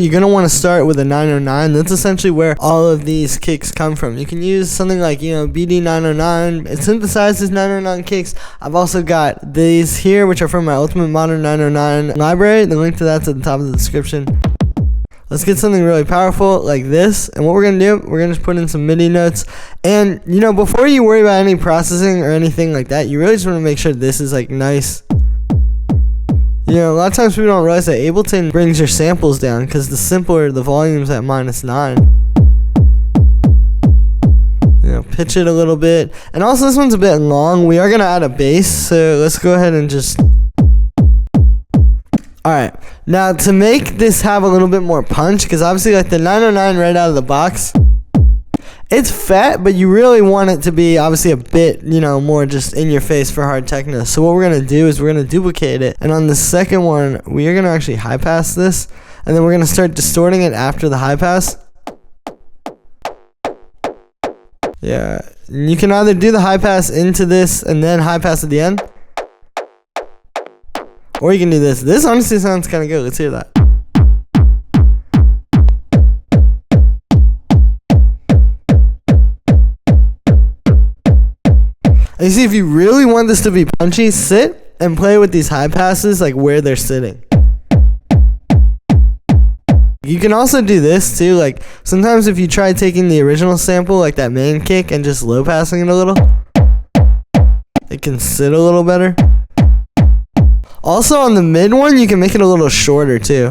You're going to want to start with a 909. That's essentially where all of these kicks come from. You can use something like, you know, BD 909. It synthesizes 909 kicks. I've also got these here, which are from my Ultimate Modern 909 library. The link to that's at the top of the description. Let's get something really powerful like this. And what we're going to do, we're going to just put in some MIDI notes. And, you know, before you worry about any processing or anything like that, you really just want to make sure this is like nice. You know, a lot of times people don't realize that Ableton brings your samples down because the simpler the volume's at -9. You know, pitch it a little bit. And also this one's a bit long. We are going to add a bass, so let's go ahead and just... Alright, now to make this have a little bit more punch, because obviously like the 909 right out of the box, it's fat, but you really want it to be obviously a bit, you know, more just in your face for hard techno. So what we're going to do is we're going to duplicate it. And on the second one, we are going to actually high pass this. And then we're going to start distorting it after the high pass. Yeah, you can either do the high pass into this and then high pass at the end. Or you can do this. This honestly sounds kind of good. Let's hear that. And you see, if you really want this to be punchy, sit and play with these high passes like where they're sitting. You can also do this too, like sometimes if you try taking the original sample, like that main kick, and just low passing it a little, it can sit a little better. Also on the mid one, you can make it a little shorter too.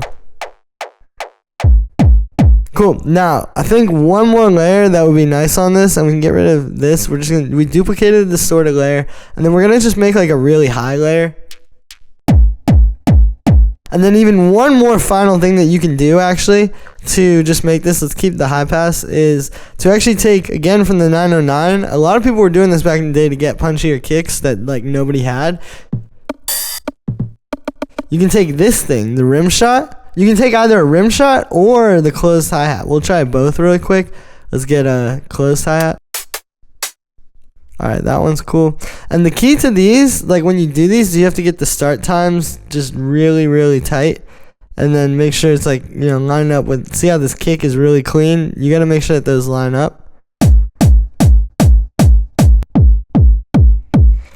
Cool. Now, I think one more layer that would be nice on this, and we can get rid of this. We duplicated the distorted layer, and then we're gonna just make like a really high layer. And then even one more final thing that you can do actually to just make this, let's keep the high pass, is to actually take, again from the 909, a lot of people were doing this back in the day to get punchier kicks that like nobody had. You can take this thing, the rim shot. You can take either a rim shot or the closed hi-hat. We'll try both really quick. Let's get a closed hi-hat. Alright, that one's cool. And the key to these, like when you do these, you have to get the start times just really, really tight. And then make sure it's like, you know, line up with, see how this kick is really clean? You gotta make sure that those line up.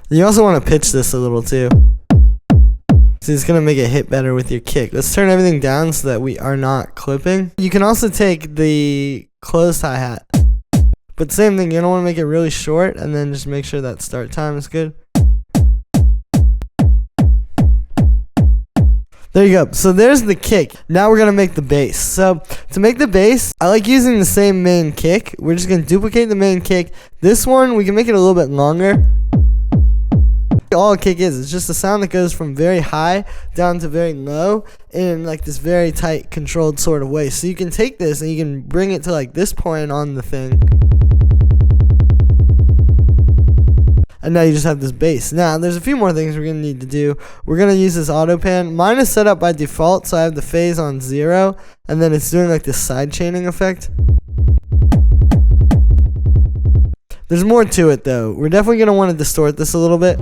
You also want to pitch this a little too. So it's going to make it hit better with your kick. Let's turn everything down so that we are not clipping. You can also take the closed hi-hat. But same thing, you don't want to make it really short, and then just make sure that start time is good. There you go. So there's the kick. Now we're going to make the bass. So to make the bass, I like using the same main kick. We're just going to duplicate the main kick. This one, we can make it a little bit longer. All a kick is, it's just a sound that goes from very high down to very low in like this very tight controlled sort of way. So you can take this and you can bring it to like this point on the thing, and now you just have this bass. Now there's a few more things we're gonna need to do. We're gonna use this auto pan. Mine is set up by default, so I have the phase on 0, and then it's doing like this side chaining effect. There's more to it though. We're definitely going to want to distort this a little bit.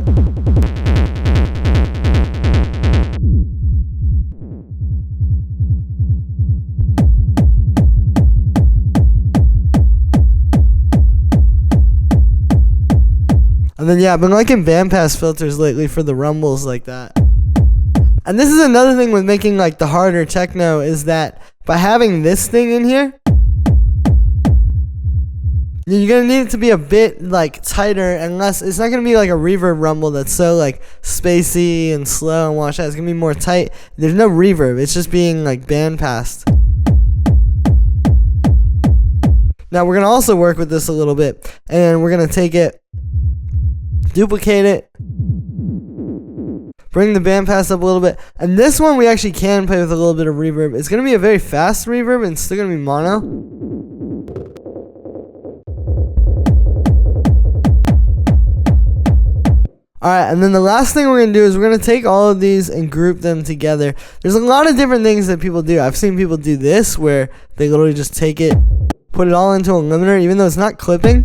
And then yeah, I've been liking bandpass filters lately for the rumbles like that. And this is another thing with making like the harder techno, is that by having this thing in here, you're going to need it to be a bit like tighter, unless it's not going to be like a reverb rumble that's so like spacey and slow and washed out. It's going to be more tight. There's no reverb. It's just being like bandpassed. Now we're going to also work with this a little bit, and we're going to take it, duplicate it, bring the bandpass up a little bit, and this one we actually can play with a little bit of reverb. It's going to be a very fast reverb and it's still going to be mono. Alright, and then the last thing we're going to do is we're going to take all of these and group them together. There's a lot of different things that people do. I've seen people do this, where they literally just take it, put it all into a limiter, even though it's not clipping.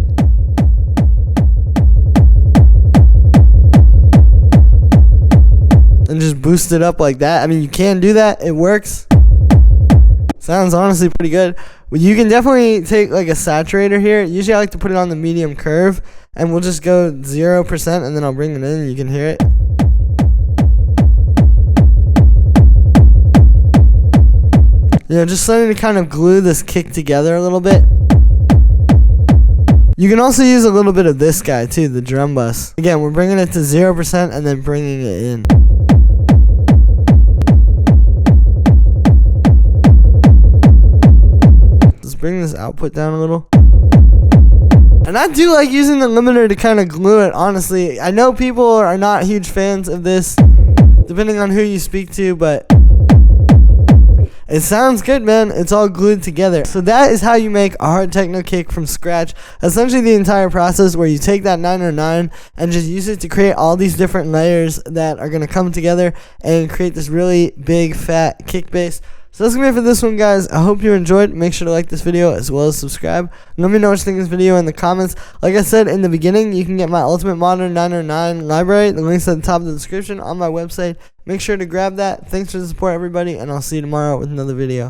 And just boost it up like that. I mean, you can do that. It works. Sounds honestly pretty good. You can definitely take like a saturator here. Usually I like to put it on the medium curve, and we'll just go 0%, and then I'll bring it in and you can hear it. Just starting to kind of glue this kick together a little bit. You can also use a little bit of this guy too, the drum bus. Again, we're bringing it to 0% and then bringing it in. Let's bring this output down a little. And I do like using the limiter to kind of glue it, honestly. I know people are not huge fans of this, depending on who you speak to, but it sounds good, man. It's all glued together. So that is how you make a hard techno kick from scratch. Essentially the entire process where you take that 909 and just use it to create all these different layers that are going to come together and create this really big fat kick bass. So that's going to be it for this one, guys. I hope you enjoyed. Make sure to like this video as well as subscribe. Let me know what you think of this video in the comments. Like I said in the beginning, you can get my Ultimate Modern 909 library. The link's at the top of the description on my website. Make sure to grab that. Thanks for the support, everybody, and I'll see you tomorrow with another video.